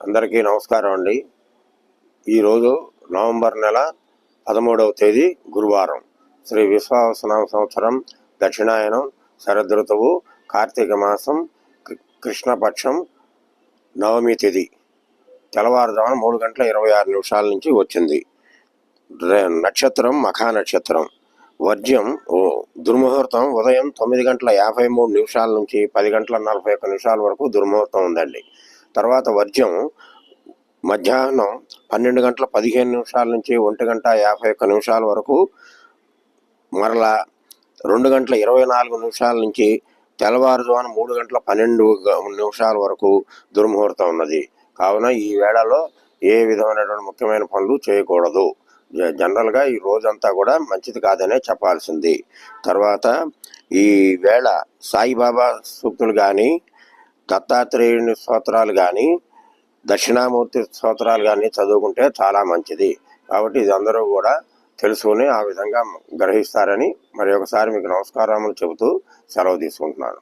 అందరికీ నమస్కారం అండి. ఈరోజు నవంబర్ నెల 13వ తేదీ గురువారం. శ్రీ విశ్వావసనామ సంవత్సరం దక్షిణాయనం శరదృతువు కార్తీక మాసం కృష్ణపక్షం నవమి తిథి తెల్లవారుజామున 3:26 నుంచి వచ్చింది. నక్షత్రం మఖా నక్షత్రం. వర్జ్యం దుర్ముహూర్తం ఉదయం 9:53 నుంచి 10:41 వరకు దుర్ముహూర్తం ఉందండి. తర్వాత వర్జ్యం మధ్యాహ్నం 12:15 నుంచి 1:51 వరకు, మరలా 2:24 నుంచి తెల్లవారుజామున 3:12 వరకు దుర్ముహూర్తం ఉన్నది. కావున ఈ వేళలో ఏ విధమైనటువంటి ముఖ్యమైన పనులు చేయకూడదు. జనరల్గా ఈ రోజంతా కూడా మంచిది కాదనే చెప్పాల్సింది. తర్వాత ఈ వేళ సాయిబాబా సూక్తులు కానీ, దత్తాత్రేయుని స్తోత్రాలు కానీ, దక్షిణామూర్తి స్తోత్రాలు కానీ చదువుకుంటే చాలా మంచిది. కాబట్టి ఇది అందరూ కూడా తెలుసుకుని ఆ విధంగా గ్రహిస్తారని మరి ఒకసారి మీకు నమస్కారములు చెబుతూ సెలవు తీసుకుంటున్నాను.